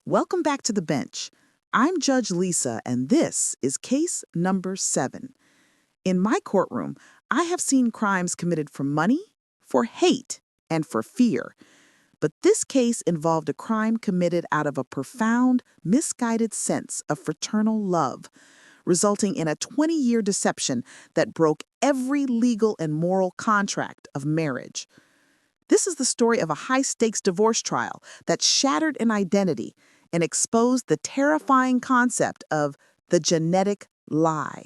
Welcome back to the bench. I'm Judge Lisa, and this is case number 7. In my courtroom, I have seen crimes committed for money, for hate, and for fear. But this case involved a crime committed out of a profound, misguided sense of fraternal love, resulting in a 20-year deception that broke every legal and moral contract of marriage. This is the story of a high-stakes divorce trial that shattered an identity and exposed the terrifying concept of the genetic lie.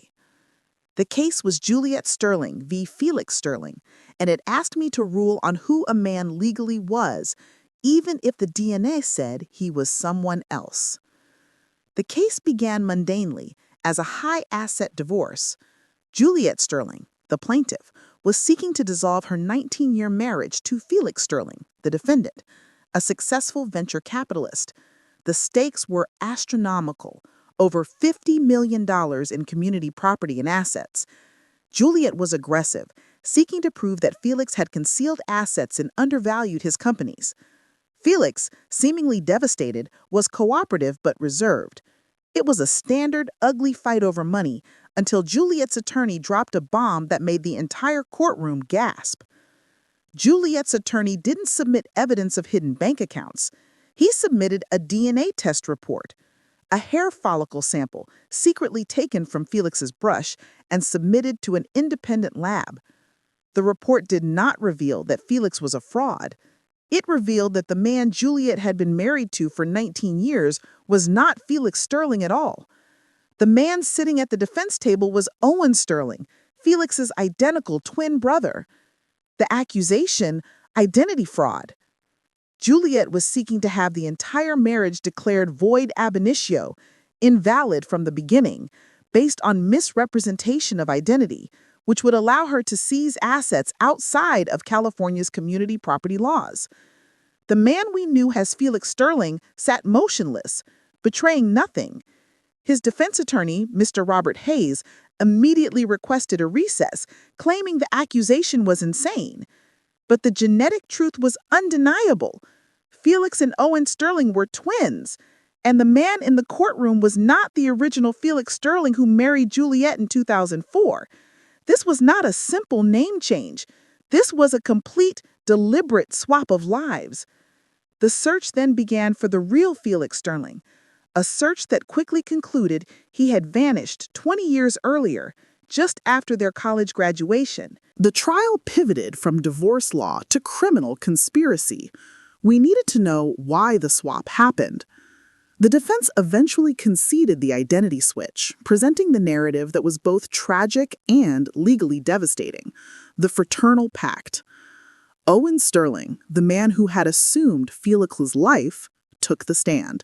The case was Juliet Sterling v. Felix Sterling, and it asked me to rule on who a man legally was, even if the DNA said he was someone else. The case began mundanely as a high-asset divorce. Juliet Sterling, the plaintiff, was seeking to dissolve her 19-year marriage to Felix Sterling, the defendant, a successful venture capitalist. The stakes were astronomical, over $50 million in community property and assets. Juliet was aggressive, seeking to prove that Felix had concealed assets and undervalued his companies. Felix, seemingly devastated, was cooperative but reserved. It was a standard, ugly fight over money until Juliet's attorney dropped a bomb that made the entire courtroom gasp. Juliet's attorney didn't submit evidence of hidden bank accounts. He submitted a DNA test report, a hair follicle sample secretly taken from Felix's brush and submitted to an independent lab. The report did not reveal that Felix was a fraud. It revealed that the man Juliet had been married to for 19 years was not Felix Sterling at all. The man sitting at the defense table was Owen Sterling, Felix's identical twin brother. The accusation, identity fraud. Juliet was seeking to have the entire marriage declared void ab initio, invalid from the beginning, based on misrepresentation of identity, which would allow her to seize assets outside of California's community property laws. The man we knew as Felix Sterling sat motionless, betraying nothing. His defense attorney, Mr. Robert Hayes, immediately requested a recess, claiming the accusation was insane. But the genetic truth was undeniable. Felix and Owen Sterling were twins, and the man in the courtroom was not the original Felix Sterling who married Juliet in 2004. This was not a simple name change. This was a complete, deliberate swap of lives. The search then began for the real Felix Sterling, a search that quickly concluded he had vanished 20 years earlier, just after their college graduation. The trial pivoted from divorce law to criminal conspiracy. We needed to know why the swap happened. The defense eventually conceded the identity switch, presenting the narrative that was both tragic and legally devastating: the fraternal pact. Owen Sterling, the man who had assumed Felix's life, took the stand.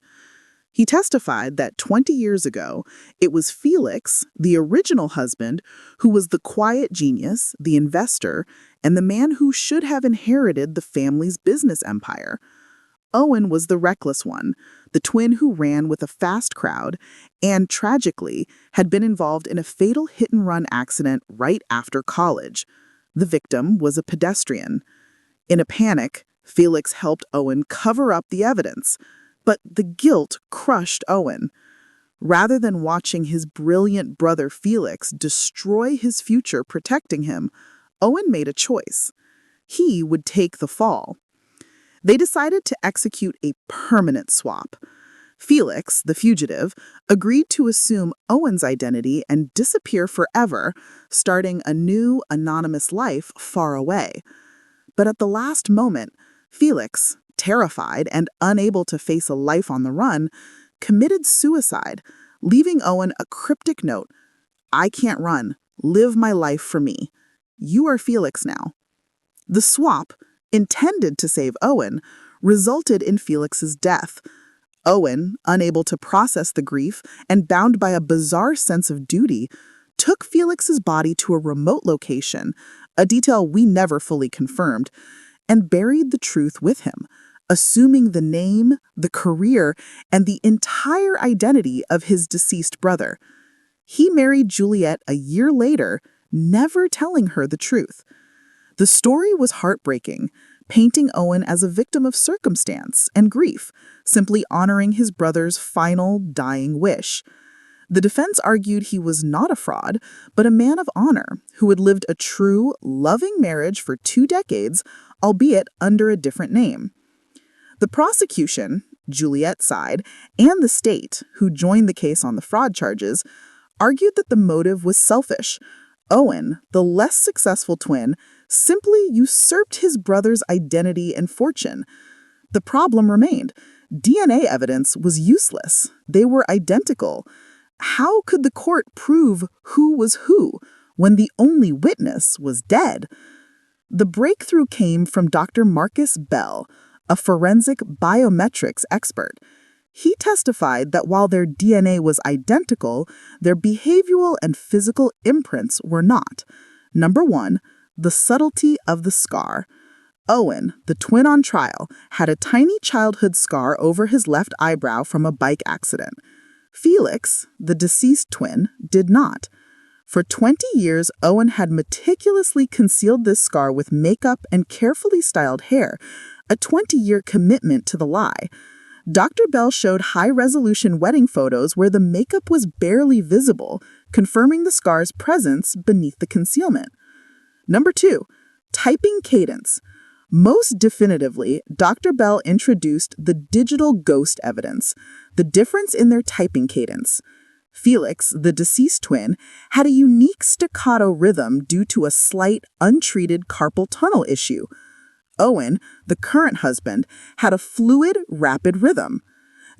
He testified that 20 years ago, it was Felix, the original husband, who was the quiet genius, the investor, and the man who should have inherited the family's business empire. Owen was the reckless one, the twin who ran with a fast crowd and, tragically, had been involved in a fatal hit-and-run accident right after college. The victim was a pedestrian. In a panic, Felix helped Owen cover up the evidence, but the guilt crushed Owen. Rather than watching his brilliant brother Felix destroy his future protecting him, Owen made a choice. He would take the fall. They decided to execute a permanent swap. Felix, the fugitive, agreed to assume Owen's identity and disappear forever, starting a new, anonymous life far away. But at the last moment, Felix, terrified and unable to face a life on the run, committed suicide, leaving Owen a cryptic note: "I can't run. Live my life for me. You are Felix now." The swap, intended to save Owen, resulted in Felix's death. Owen, unable to process the grief and bound by a bizarre sense of duty, took Felix's body to a remote location, a detail we never fully confirmed, and buried the truth with him, assuming the name, the career, and the entire identity of his deceased brother. He married Juliet a year later, never telling her the truth. The story was heartbreaking, painting Owen as a victim of circumstance and grief, simply honoring his brother's final dying wish. The defense argued he was not a fraud, but a man of honor who had lived a true, loving marriage for 2 decades, albeit under a different name. The prosecution, Juliet's side, and the state, who joined the case on the fraud charges, argued that the motive was selfish. Owen, the less successful twin, simply usurped his brother's identity and fortune. The problem remained. DNA evidence was useless. They were identical. How could the court prove who was who when the only witness was dead? The breakthrough came from Dr. Marcus Bell, a forensic biometrics expert. He testified that while their DNA was identical, their behavioral and physical imprints were not. Number 1, the subtlety of the scar. Owen, the twin on trial, had a tiny childhood scar over his left eyebrow from a bike accident. Felix, the deceased twin, did not. For 20 years, Owen had meticulously concealed this scar with makeup and carefully styled hair, a 20-year commitment to the lie. Dr. Bell showed high-resolution wedding photos where the makeup was barely visible, confirming the scar's presence beneath the concealment. Number 2, typing cadence. Most definitively, Dr. Bell introduced the digital ghost evidence, the difference in their typing cadence. Felix, the deceased twin, had a unique staccato rhythm due to a slight, untreated carpal tunnel issue. Owen, the current husband, had a fluid, rapid rhythm.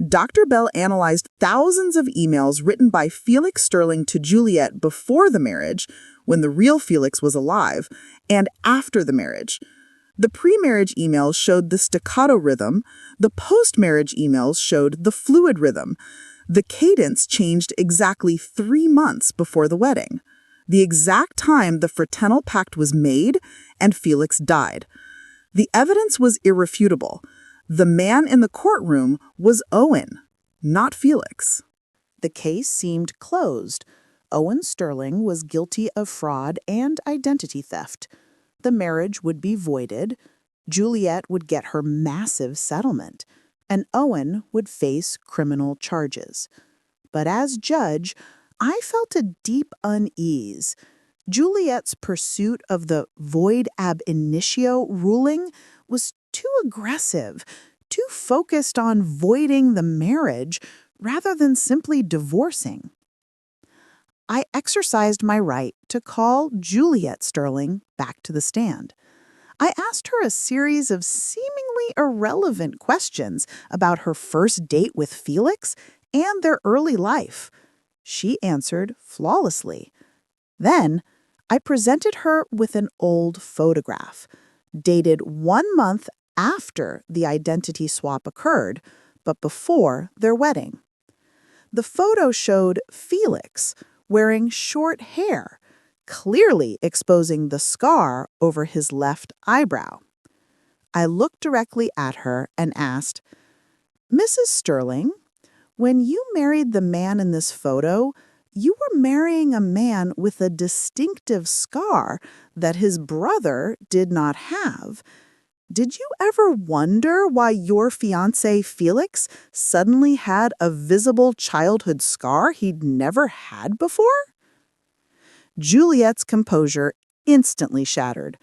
Dr. Bell analyzed thousands of emails written by Felix Sterling to Juliet before the marriage, when the real Felix was alive, and after the marriage. The pre-marriage emails showed the staccato rhythm. The post-marriage emails showed the fluid rhythm. The cadence changed exactly 3 months before the wedding, the exact time the fraternal pact was made and Felix died. The evidence was irrefutable. The man in the courtroom was Owen, not Felix. The case seemed closed. Owen Sterling was guilty of fraud and identity theft. The marriage would be voided, Juliet would get her massive settlement, and Owen would face criminal charges. But as judge, I felt a deep unease. Juliet's pursuit of the void ab initio ruling was too aggressive, too focused on voiding the marriage rather than simply divorcing. I exercised my right to call Juliet Sterling back to the stand. I asked her a series of seemingly irrelevant questions about her first date with Felix and their early life. She answered flawlessly. Then, I presented her with an old photograph, dated 1 month after the identity swap occurred, but before their wedding. The photo showed Felix wearing short hair, clearly exposing the scar over his left eyebrow. I looked directly at her and asked, "Mrs. Sterling, when you married the man in this photo, you were marrying a man with a distinctive scar that his brother did not have. Did you ever wonder why your fiancé Felix suddenly had a visible childhood scar he'd never had before?" Juliet's composure instantly shattered.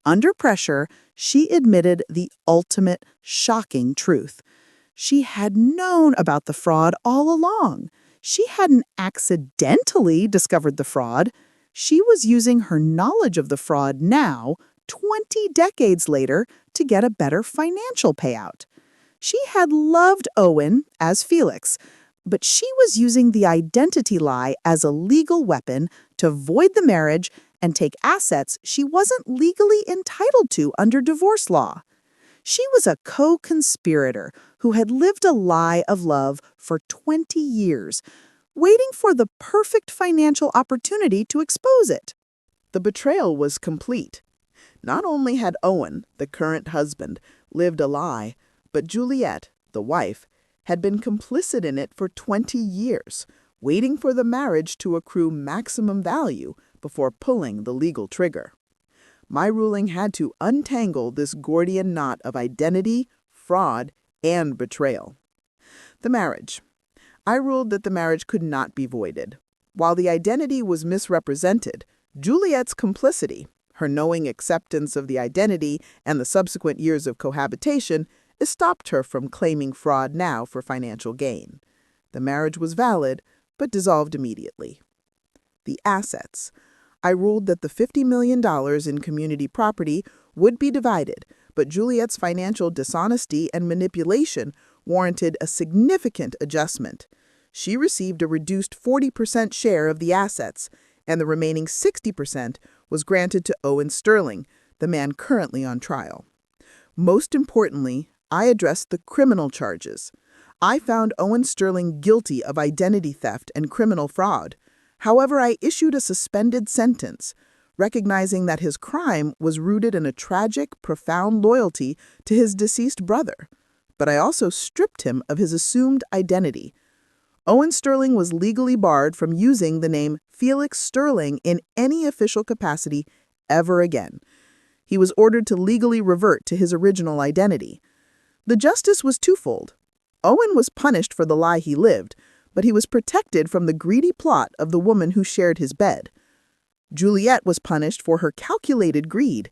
Under pressure, she admitted the ultimate shocking truth. She had known about the fraud all along. She hadn't accidentally discovered the fraud. She was using her knowledge of the fraud now, 20 decades later, to get a better financial payout. She had loved Owen as Felix, but she was using the identity lie as a legal weapon to void the marriage and take assets she wasn't legally entitled to under divorce law. She was a co-conspirator who had lived a lie of love for 20 years, waiting for the perfect financial opportunity to expose it. The betrayal was complete. Not only had Owen, the current husband, lived a lie, but Juliet, the wife, had been complicit in it for 20 years, waiting for the marriage to accrue maximum value before pulling the legal trigger. My ruling had to untangle this Gordian knot of identity, fraud, and betrayal. The marriage. I ruled that the marriage could not be voided. While the identity was misrepresented, Juliet's complicity, her knowing acceptance of the identity and the subsequent years of cohabitation, stopped her from claiming fraud now for financial gain. The marriage was valid, but dissolved immediately. The assets. I ruled that the $50 million in community property would be divided, but Juliet's financial dishonesty and manipulation warranted a significant adjustment. She received a reduced 40% share of the assets, and the remaining 60% was granted to Owen Sterling, the man currently on trial. Most importantly, I addressed the criminal charges. I found Owen Sterling guilty of identity theft and criminal fraud. However, I issued a suspended sentence, recognizing that his crime was rooted in a tragic, profound loyalty to his deceased brother. But I also stripped him of his assumed identity. Owen Sterling was legally barred from using the name Felix Sterling in any official capacity ever again. He was ordered to legally revert to his original identity. The justice was twofold. Owen was punished for the lie he lived, but he was protected from the greedy plot of the woman who shared his bed. Juliet was punished for her calculated greed.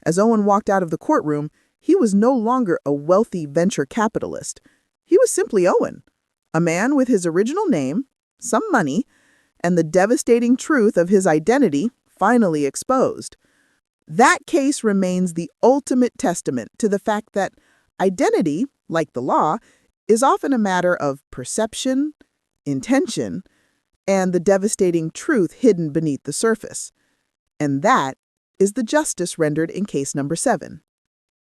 As Owen walked out of the courtroom, he was no longer a wealthy venture capitalist. He was simply Owen, a man with his original name, some money, and the devastating truth of his identity finally exposed. That case remains the ultimate testament to the fact that identity, like the law, is often a matter of perception, intention, and the devastating truth hidden beneath the surface. And that is the justice rendered in case number 7.